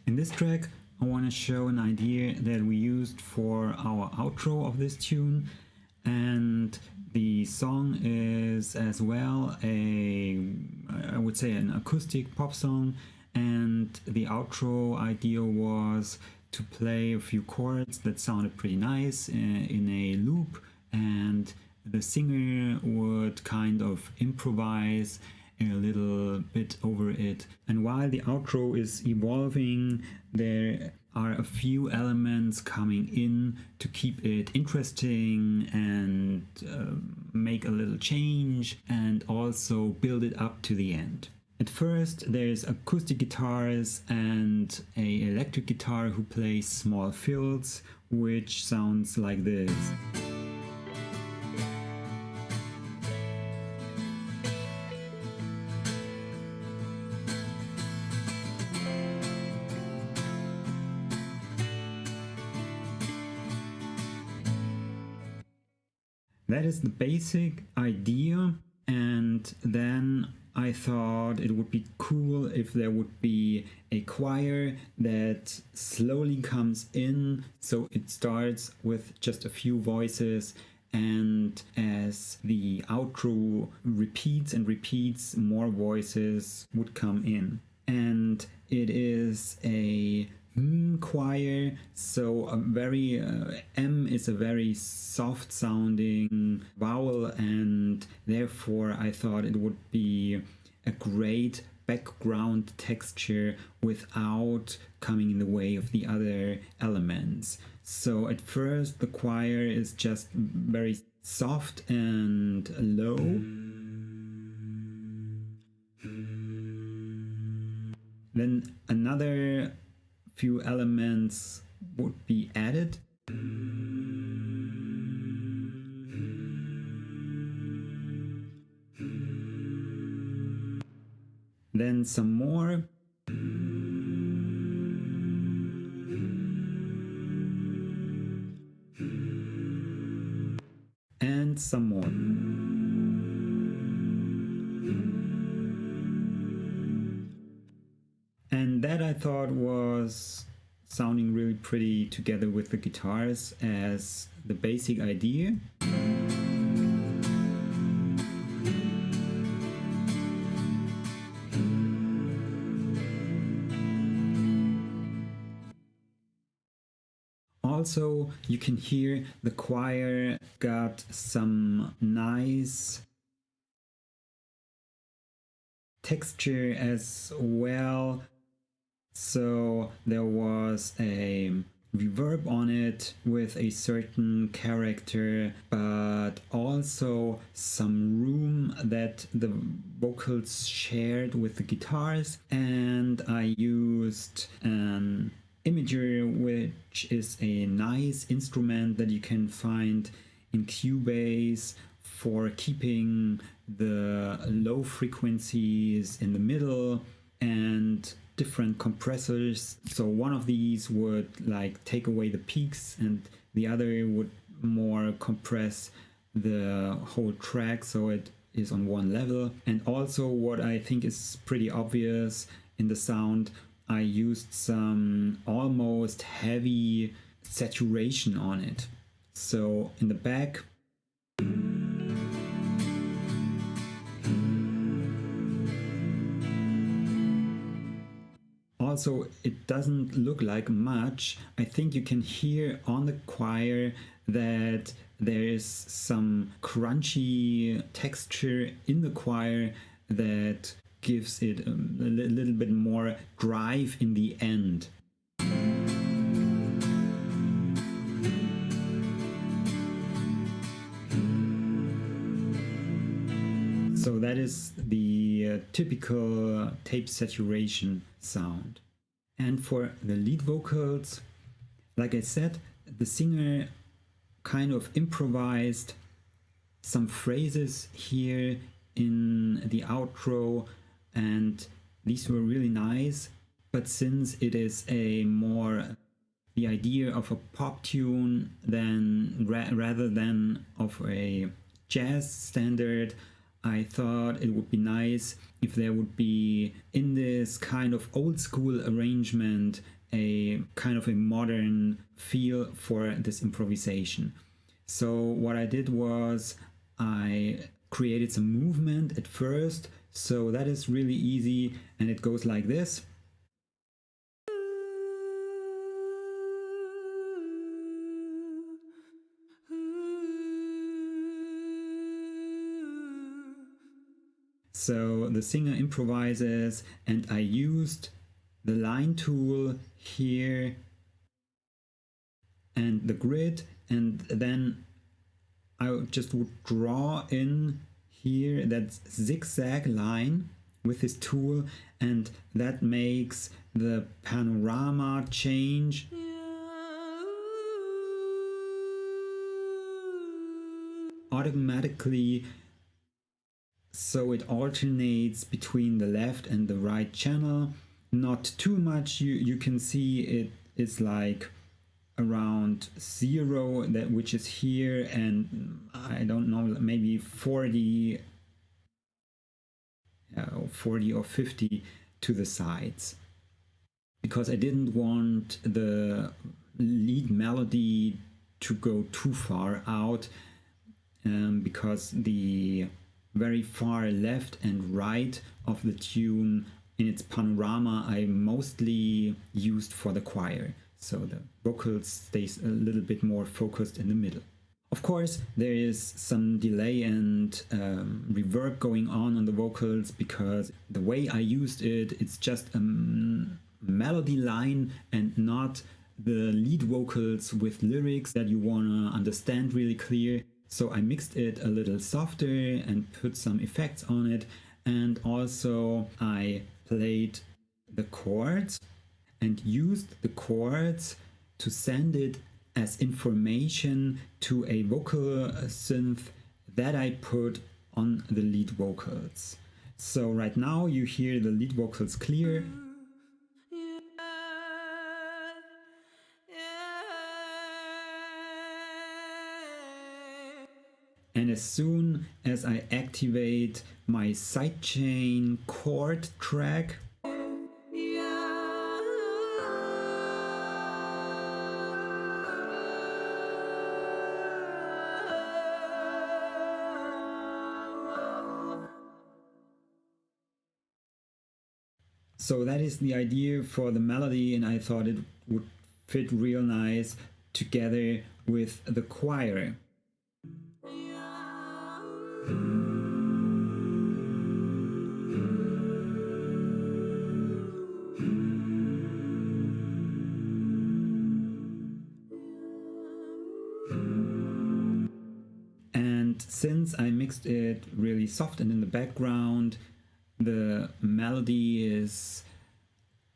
In this track, I want to show an idea that we used for our outro of this tune, and the song is as well I would say an acoustic pop song, and the outro idea was to play a few chords that sounded pretty nice in a loop, and the singer would kind of improvise a little bit over it. And while the outro is evolving, there are a few elements coming in to keep it interesting and make a little change and also build it up to the end. At first there's acoustic guitars and an electric guitar who plays small fills, which sounds like this. That is the basic idea, and then I thought it would be cool if there would be a choir that slowly comes in, so it starts with just a few voices, and as the outro repeats and repeats, more voices would come in. And it is a choir, so a very M is a very soft sounding vowel, and therefore I thought it would be a great background texture without coming in the way of the other elements. So at first the choir is just very soft and low. Then another few elements would be added. Then some more. And some more. And that I thought was sounding really pretty together with the guitars as the basic idea. Also, you can hear the choir got some nice texture as well. So there was a reverb on it with a certain character, but also some room that the vocals shared with the guitars. And I used an imager, which is a nice instrument that you can find in Cubase for keeping the low frequencies in the middle, and different compressors. So one of these would like take away the peaks and the other would more compress the whole track so it is on one level. And also what I think is pretty obvious in the sound, I used some almost heavy saturation on it. So in the back, also it doesn't look like much. I think you can hear on the choir that there is some crunchy texture in the choir that gives it a little bit more drive in the end. So that is the typical tape saturation sound. And for the lead vocals, like I said, the singer kind of improvised some phrases here in the outro, and these were really nice. But since it is a more the idea of a pop tune than rather than of a jazz standard, I thought it would be nice if there would be, in this kind of old school arrangement, a kind of a modern feel for this improvisation. So what I did was I created some movement at first, so that is really easy, and it goes like this. So the singer improvises, and I used the line tool here and the grid, and then I just would draw in here that zigzag line with this tool, and that makes the panorama change. Automatically, so it alternates between the left and the right channel. Not too much. You can see it is like around 0, that which is here, and I don't know, maybe 40 or 50 to the sides, because I didn't want the lead melody to go too far out, because the very far left and right of the tune in its panorama I mostly used for the choir, so the vocals stays a little bit more focused in the middle. Of course, there is some delay and reverb going on the vocals, because the way I used it, it's just a melody line and not the lead vocals with lyrics that you want to understand really clear. So I mixed it a little softer and put some effects on it, and also I played the chords and used the chords to send it as information to a vocal synth that I put on the lead vocals. So right now you hear the lead vocals clear. And as soon as I activate my sidechain chord track, so that is the idea for the melody, and I thought it would fit real nice together with the choir. And since I mixed it really soft and in the background, the melody is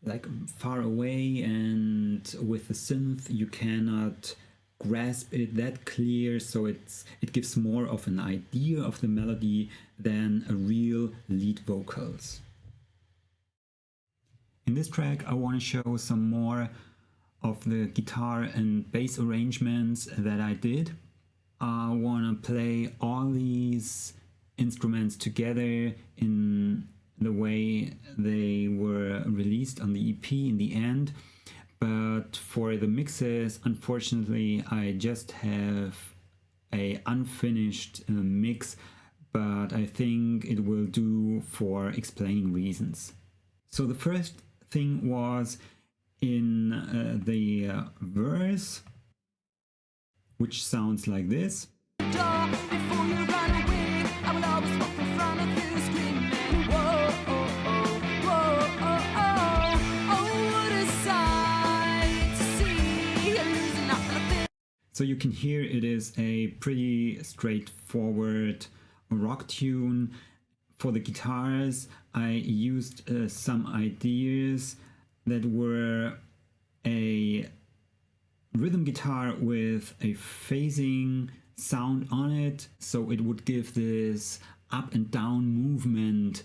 like far away, and with the synth you cannot grasp it that clear, so it gives more of an idea of the melody than a real lead vocals. In this track I want to show some more of the guitar and bass arrangements that I did. I want to play all these instruments together in the way they were released on the EP in the end, but for the mixes, unfortunately, I just have a unfinished mix, but I think it will do for explaining reasons. So the first thing was in the verse, which sounds like this. So you can hear it is a pretty straightforward rock tune. For the guitars, I used some ideas that were a rhythm guitar with a phasing sound on it, so it would give this up and down movement.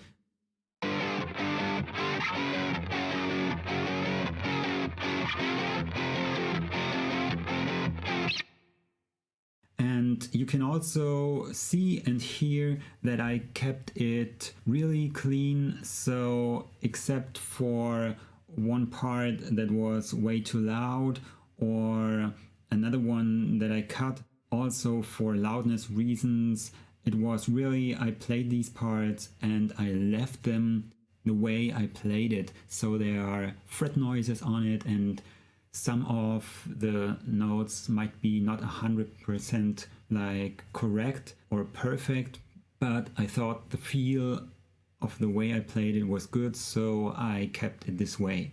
And you can also see and hear that I kept it really clean, so except for one part that was way too loud, or another one that I cut also for loudness reasons. It was really, I played these parts and I left them the way I played it. So there are fret noises on it, and some of the notes might be not 100% like correct or perfect, but I thought the feel of the way I played it was good, so I kept it this way.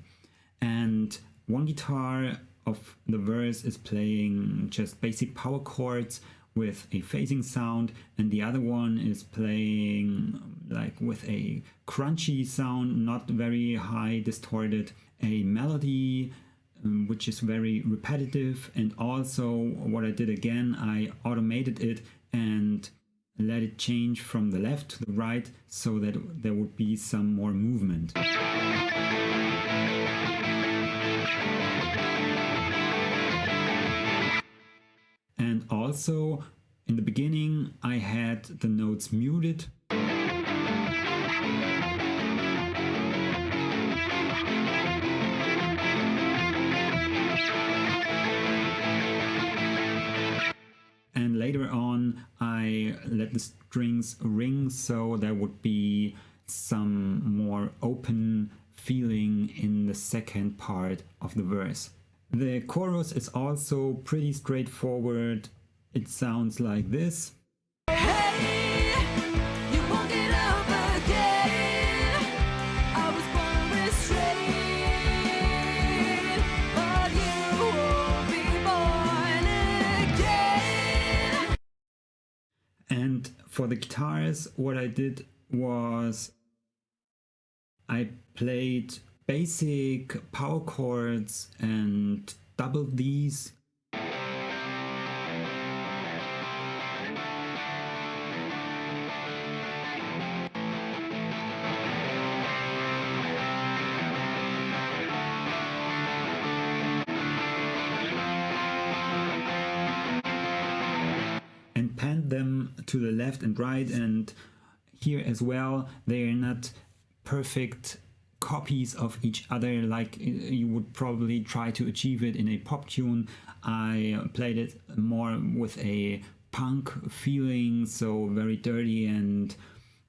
And one guitar of the verse is playing just basic power chords with a phasing sound, and the other one is playing like with a crunchy sound, not very high distorted, a melody which is very repetitive. And also what I did again, I automated it and let it change from the left to the right so that there would be some more movement. And also in the beginning I had the notes muted. And later on I let the strings ring, so there would be some more open feeling in the second part of the verse. The chorus is also pretty straightforward. It sounds like this. Hey, you won't get up again. I was born restrained, but you won't be born again. And for the guitars, what I did was I played basic power chords and doubled these. And panned them to the left and right, and here as well, they are not perfect copies of each other like you would probably try to achieve it in a pop tune. I played it more with a punk feeling, so very dirty, and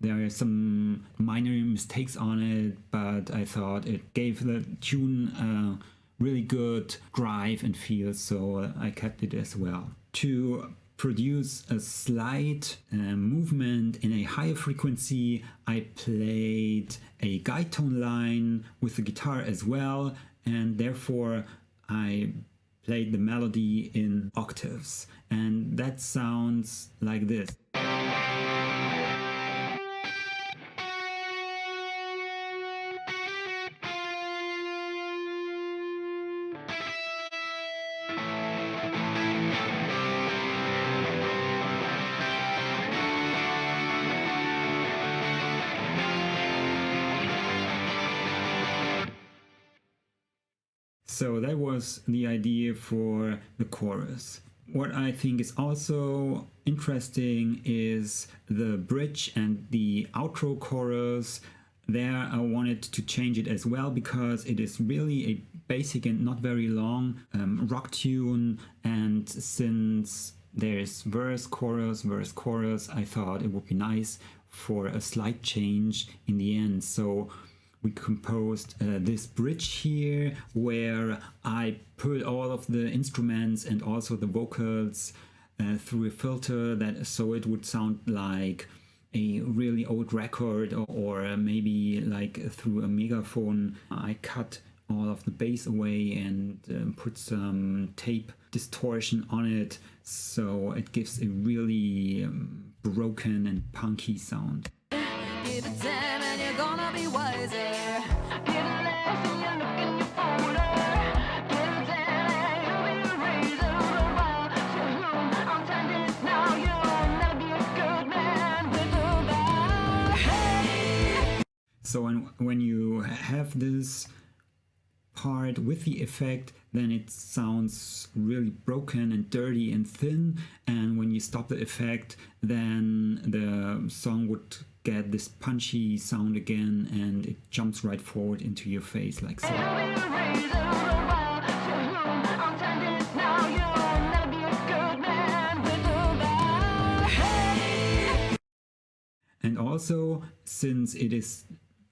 there are some minor mistakes on it, but I thought it gave the tune a really good drive and feel, so I kept it as well. To produce a slight movement in a higher frequency, I played a guide tone line with the guitar as well, and therefore I played the melody in octaves, and that sounds like this. So that was the idea for the chorus. What I think is also interesting is the bridge and the outro chorus. There I wanted to change it as well because it is really a basic and not very long rock tune, and since there's verse, chorus, I thought it would be nice for a slight change in the end. So we composed this bridge here where I put all of the instruments and also the vocals through a filter, that so it would sound like a really old record, or maybe like through a megaphone. I cut all of the bass away and put some tape distortion on it, so it gives a really broken and punky sound. Give it time and you're gonna be wiser. Give it less and you look in your folder. Give it time and you'll be a razor. While to whom I'm tending now, you'll never be a good man without. Hey! So when you have this part with the effect, then it sounds really broken and dirty and thin, and when you stop the effect, then the song would get this punchy sound again, and it jumps right forward into your face like so. And also, since it is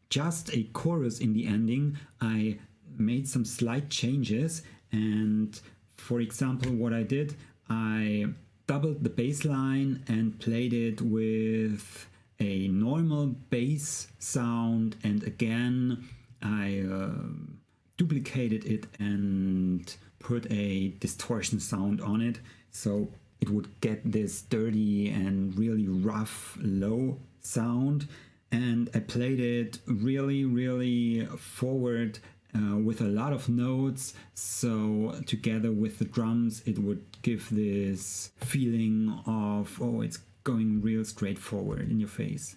just a chorus in the ending, I made some slight changes. And for example, what I did, I doubled the bass line and played it with a normal bass sound, and again I duplicated it and put a distortion sound on it, so it would get this dirty and really rough low sound. And I played it really forward with a lot of notes, so together with the drums it would give this feeling of, oh, it's going real straightforward in your face.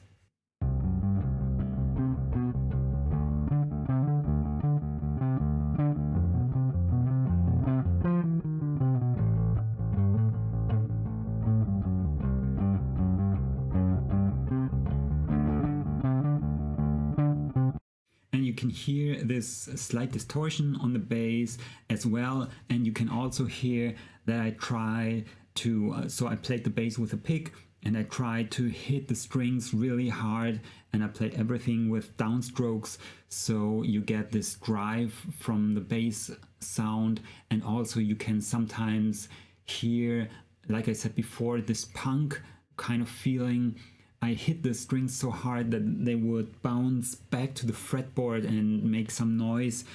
And you can hear this slight distortion on the bass as well, and you can also hear that I try to, so I played the bass with a pick and I tried to hit the strings really hard, and I played everything with downstrokes, so you get this drive from the bass sound. And also you can sometimes hear, like I said before, this punk kind of feeling. I hit the strings so hard that they would bounce back to the fretboard and make some noise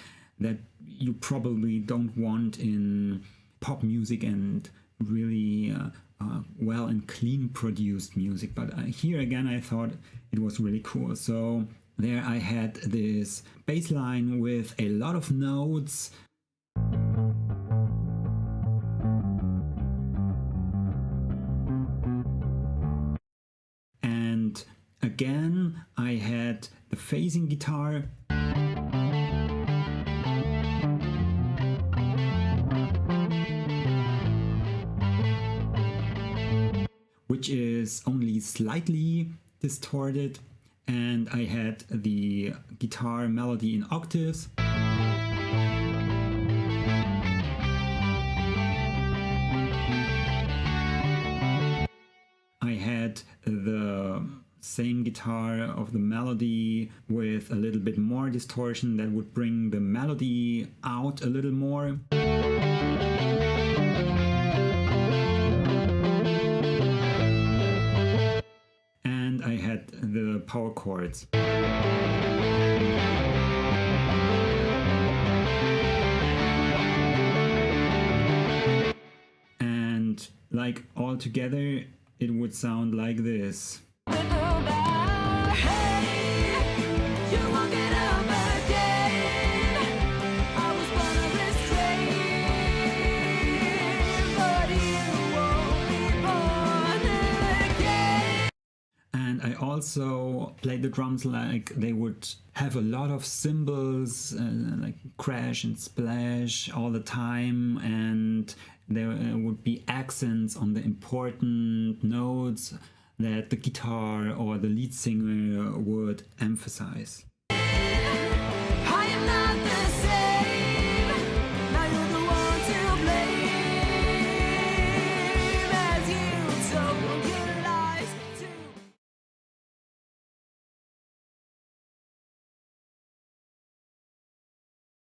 that you probably don't want in pop music and really well and clean produced music. But here again I thought it was really cool. So there I had this bass line with a lot of notes. And again I had the phasing guitar. Which is only slightly distorted, and I had the guitar melody in octaves. I had the same guitar of the melody with a little bit more distortion that would bring the melody out a little more. And I had the power chords. And like all together it would sound like this. And I also played the drums like they would have a lot of cymbals, like crash and splash all the time, and there would be accents on the important notes that the guitar or the lead singer would emphasize.